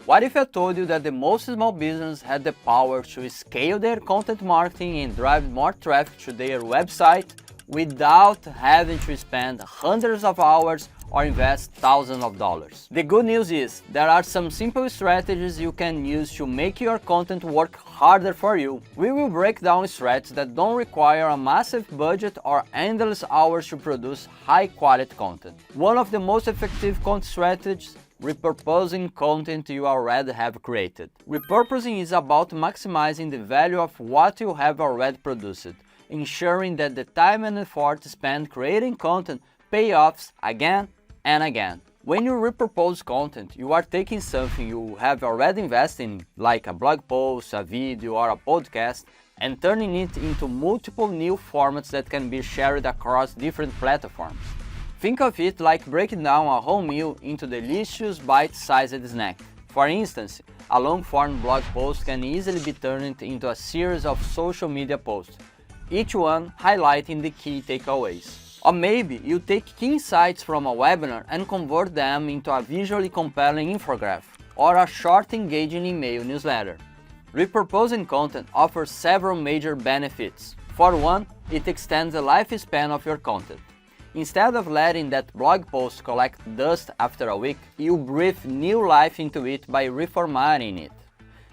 What if I told you that the most small businesses had the power to scale their content marketing and drive more traffic to their website without having to spend hundreds of hours or invest thousands of dollars? The good news is, there are some simple strategies you can use to make your content work harder for you. We will break down strategies that don't require a massive budget or endless hours to produce high quality content. One of the most effective content strategies: repurposing content you already have created. Repurposing is about maximizing the value of what you have already produced, ensuring that the time and effort spent creating content pay off again and again. When you repurpose content, you are taking something you have already invested in, like a blog post, a video, or a podcast, and turning it into multiple new formats that can be shared across different platforms. Think of it like breaking down a whole meal into delicious bite-sized snack. For instance, a long-form blog post can easily be turned into a series of social media posts, each one highlighting the key takeaways. Or maybe you take key insights from a webinar and convert them into a visually compelling infographic or a short engaging email newsletter. Repurposing content offers several major benefits. For one, it extends the lifespan of your content. Instead of letting that blog post collect dust after a week, you breathe new life into it by reformatting it.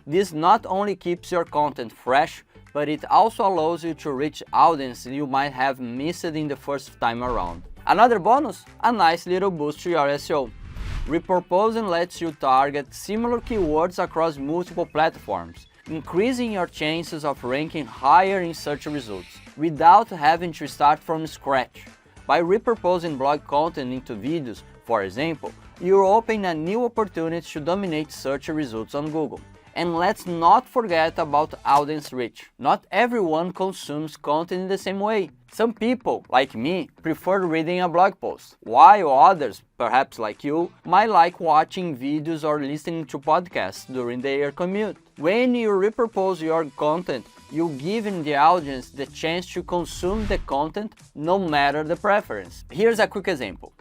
This not only keeps your content fresh, but it also allows you to reach audiences you might have missed in the first time around. Another bonus? A nice little boost to your SEO. Repurposing lets you target similar keywords across multiple platforms, increasing your chances of ranking higher in search results, without having to start from scratch. By repurposing blog content into videos, for example, you open a new opportunity to dominate search results on Google. And let's not forget about audience reach. Not everyone consumes content in the same way. Some people, like me, prefer reading a blog post, while others, perhaps like you, might like watching videos or listening to podcasts during their commute. When you repurpose your content, you give the audience the chance to consume the content no matter the preference. Here's a quick example.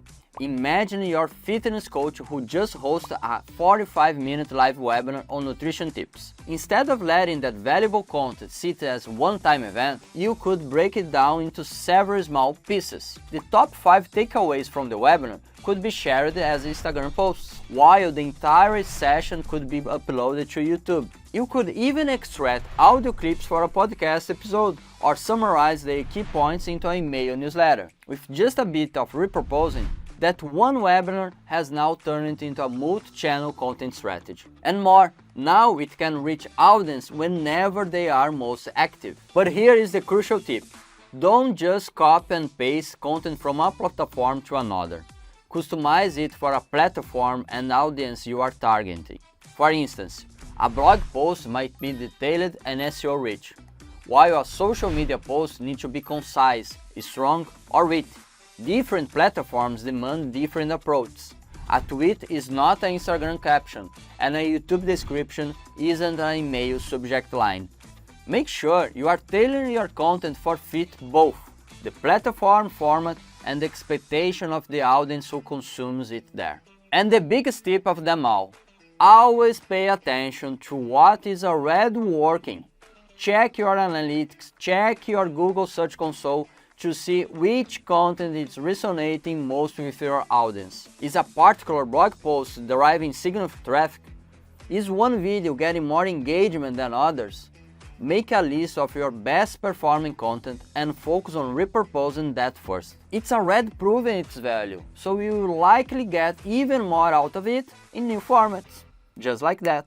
Imagine your fitness coach who just hosted a 45-minute live webinar on nutrition tips. Instead of letting that valuable content sit as a one-time event, you could break it down into several small pieces. The top 5 takeaways from the webinar could be shared as Instagram posts, while the entire session could be uploaded to YouTube. You could even extract audio clips for a podcast episode or summarize the key points into an email newsletter. With just a bit of repurposing, that one webinar has now turned into a multi-channel content strategy. And more, now it can reach audience whenever they are most active. But here is the crucial tip. Don't just copy and paste content from a platform to another. Customize it for a platform and audience you are targeting. For instance, a blog post might be detailed and SEO rich, while a social media post needs to be concise, strong, or witty. Different platforms demand different approaches. A tweet is not an Instagram caption, and a YouTube description isn't an email subject line. Make sure you are tailoring your content for fit both the platform format and the expectation of the audience who consumes it there. And the biggest tip of them all, always pay attention to what is already working. Check your analytics, check your Google Search Console to see which content is resonating most with your audience. Is a particular blog post deriving significant traffic? Is one video getting more engagement than others? Make a list of your best performing content and focus on repurposing that first. It's already proven its value, so you will likely get even more out of it in new formats. Just like that.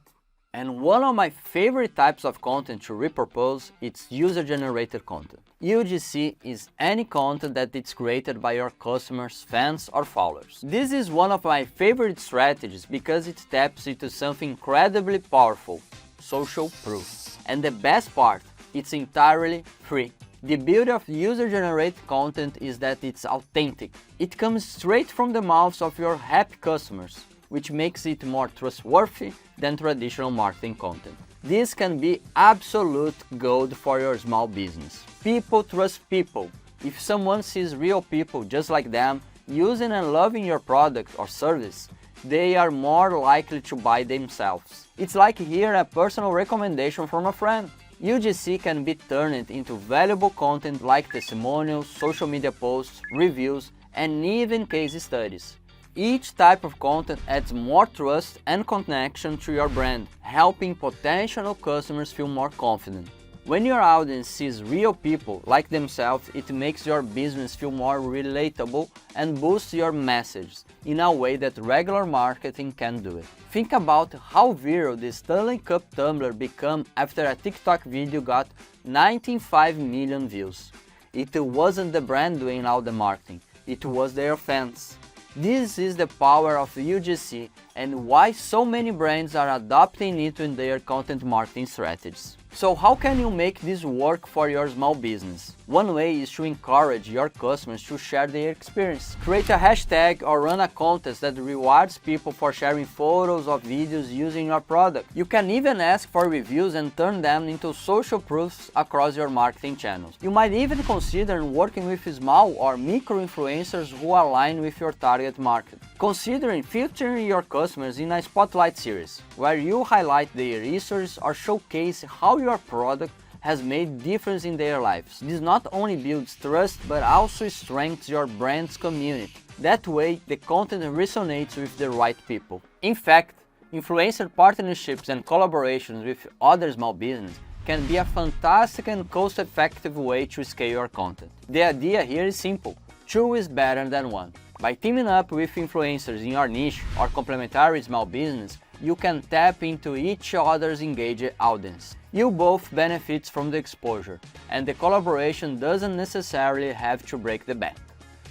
And one of my favorite types of content to repurpose is user-generated content. UGC is any content that is created by your customers, fans, or followers. This is one of my favorite strategies because it taps into something incredibly powerful: social proof. And the best part, it's entirely free. The beauty of user-generated content is that it's authentic. It comes straight from the mouths of your happy customers, which makes it more trustworthy than traditional marketing content. This can be absolute gold for your small business. People trust people. If someone sees real people just like them using and loving your product or service, they are more likely to buy themselves. It's like hearing a personal recommendation from a friend. UGC can be turned into valuable content like testimonials, social media posts, reviews, and even case studies. Each type of content adds more trust and connection to your brand, helping potential customers feel more confident. When your audience sees real people like themselves, it makes your business feel more relatable and boosts your message in a way that regular marketing can do it. Think about how viral the Stanley Cup tumbler became after a TikTok video got 95 million views. It wasn't the brand doing all the marketing, it was their fans. This is the power of UGC and why so many brands are adopting it in their content marketing strategies. So how can you make this work for your small business? One way is to encourage your customers to share their experience. Create a hashtag or run a contest that rewards people for sharing photos or videos using your product. You can even ask for reviews and turn them into social proofs across your marketing channels. You might even consider working with small or micro influencers who align with your target market. Considering featuring your customers in a spotlight series, where you highlight their histories or showcase how your product has made difference in their lives. This not only builds trust but also strengthens your brand's community. That way, the content resonates with the right people. In fact, influencer partnerships and collaborations with other small businesses can be a fantastic and cost-effective way to scale your content. The idea here is simple. Two is better than one. By teaming up with influencers in your niche or complementary small business, you can tap into each other's engaged audience. You both benefit from the exposure, and the collaboration doesn't necessarily have to break the bank.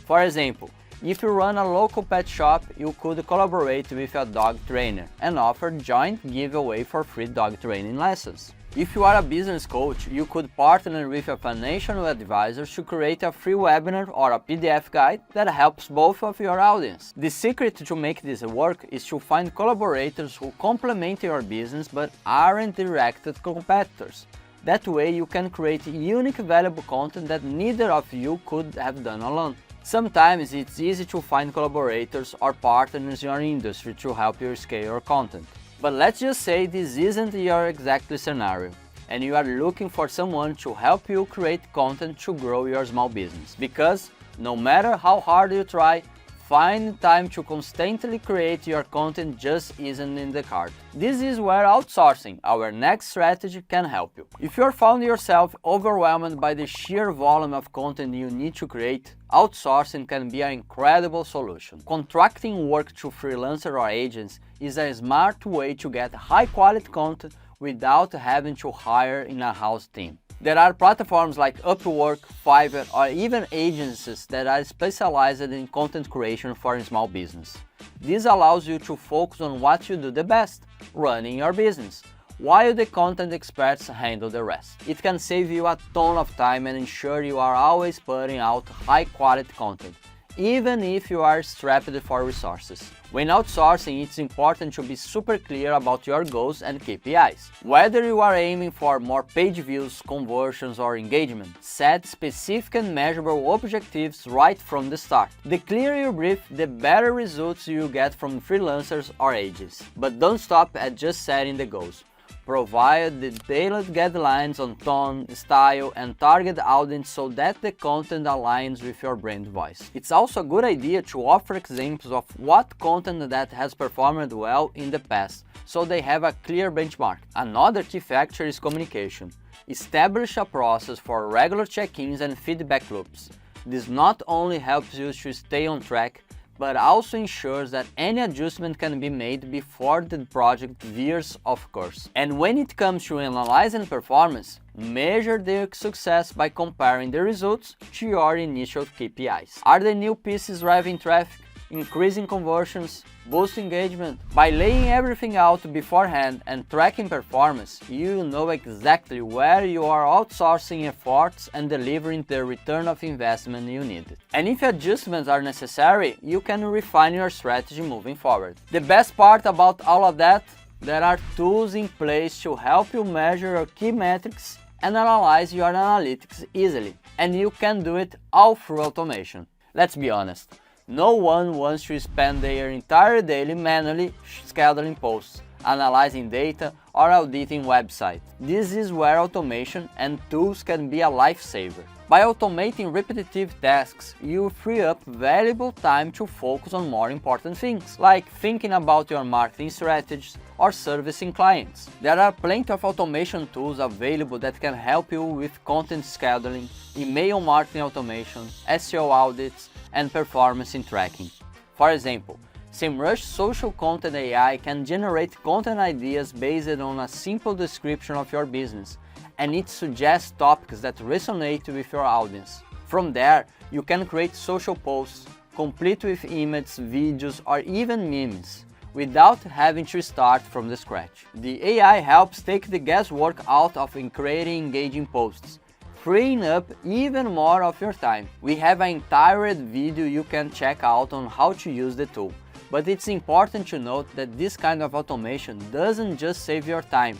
For example, if you run a local pet shop, you could collaborate with a dog trainer and offer joint giveaway for free dog training lessons. If you are a business coach, you could partner with a financial advisor to create a free webinar or a PDF guide that helps both of your audience. The secret to make this work is to find collaborators who complement your business but aren't direct competitors. That way you can create unique valuable content that neither of you could have done alone. Sometimes it's easy to find collaborators or partners in your industry to help you scale your content. But let's just say this isn't your exact scenario, and you are looking for someone to help you create content to grow your small business. Because no matter how hard you try, finding time to constantly create your content just isn't in the card. This is where outsourcing, our next strategy, can help you. If you found yourself overwhelmed by the sheer volume of content you need to create, outsourcing can be an incredible solution. Contracting work to freelancers or agents is a smart way to get high-quality content without having to hire an in-house team. There are platforms like Upwork, Fiverr, or even agencies that are specialized in content creation for a small business. This allows you to focus on what you do the best, running your business, while the content experts handle the rest. It can save you a ton of time and ensure you are always putting out high-quality content, even if you are strapped for resources. When outsourcing, it's important to be super clear about your goals and KPIs. Whether you are aiming for more page views, conversions, or engagement, set specific and measurable objectives right from the start. The clearer your brief, the better results you get from freelancers or agents. But don't stop at just setting the goals. Provide detailed guidelines on tone, style, and target audience so that the content aligns with your brand voice. It's also a good idea to offer examples of what content that has performed well in the past, so they have a clear benchmark. Another key factor is communication. Establish a process for regular check-ins and feedback loops. This not only helps you to stay on track, but also ensures that any adjustment can be made before the project veers off course. And when it comes to analyzing performance, measure the success by comparing the results to your initial KPIs. Are the new pieces driving traffic, increasing conversions, boosting engagement? By laying everything out beforehand and tracking performance, you know exactly where you are outsourcing efforts and delivering the return of investment you needed. And if adjustments are necessary, you can refine your strategy moving forward. The best part about all of that, there are tools in place to help you measure your key metrics and analyze your analytics easily. And you can do it all through automation. Let's be honest. No one wants to spend their entire day manually scheduling posts, analyzing data, or auditing websites. This is where automation and tools can be a lifesaver. By automating repetitive tasks, you free up valuable time to focus on more important things, like thinking about your marketing strategies or servicing clients. There are plenty of automation tools available that can help you with content scheduling, email marketing automation, SEO audits, and performance tracking. For example, Semrush Social Content AI can generate content ideas based on a simple description of your business, and it suggests topics that resonate with your audience. From there, you can create social posts, complete with images, videos, or even memes, without having to start from the scratch. The AI helps take the guesswork out of creating engaging posts, freeing up even more of your time. We have an entire video you can check out on how to use the tool. But it's important to note that this kind of automation doesn't just save your time,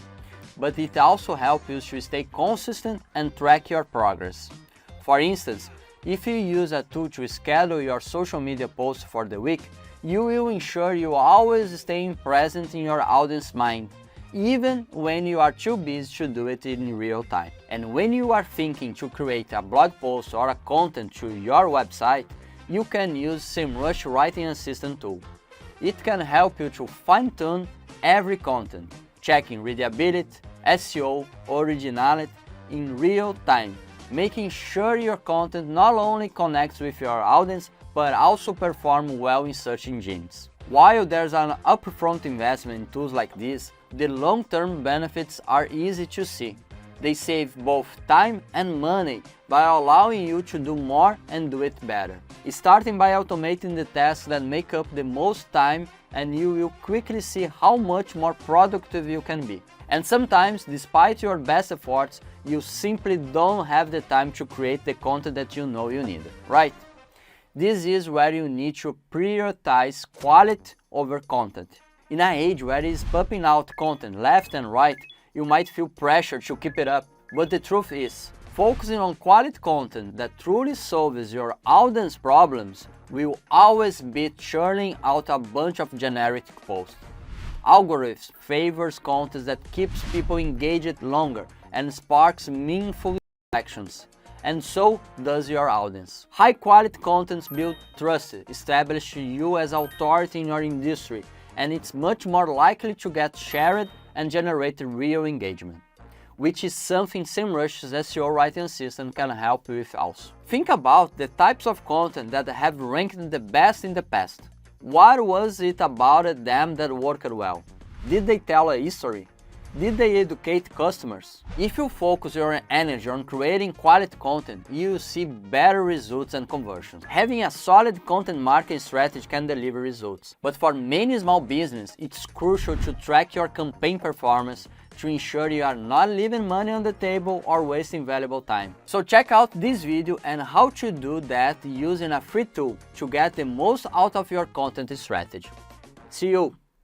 but it also helps you to stay consistent and track your progress. For instance, if you use a tool to schedule your social media posts for the week, you will ensure you always stay present in your audience's mind, even when you are too busy to do it in real time. And when you are thinking to create a blog post or a content to your website, you can use Semrush Writing Assistant tool. It can help you to fine-tune every content, checking readability, SEO, originality in real time, making sure your content not only connects with your audience, but also performs well in search engines. While there's an upfront investment in tools like this, the long-term benefits are easy to see. They save both time and money by allowing you to do more and do it better. Starting by automating the tasks that make up the most time, and you will quickly see how much more productive you can be. And sometimes, despite your best efforts, you simply don't have the time to create the content that you know you need, right? This is where you need to prioritize quality over content. In an age where it is pumping out content left and right, you might feel pressure to keep it up, but the truth is, focusing on quality content that truly solves your audience problems will always beat churning out a bunch of generic posts. Algorithms favors content that keeps people engaged longer and sparks meaningful actions, and so does your audience. High quality content builds trust, establishes you as authority in your industry, and it's much more likely to get shared and generate real engagement, which is something Semrush's SEO writing assistant can help you with also. Think about the types of content that have ranked the best in the past. What was it about them that worked well? Did they tell a history? Did they educate customers? If you focus your energy on creating quality content, you will see better results and conversions. Having a solid content marketing strategy can deliver results. But for many small businesses, it's crucial to track your campaign performance to ensure you are not leaving money on the table or wasting valuable time. So check out this video and how to do that using a free tool to get the most out of your content strategy. See you!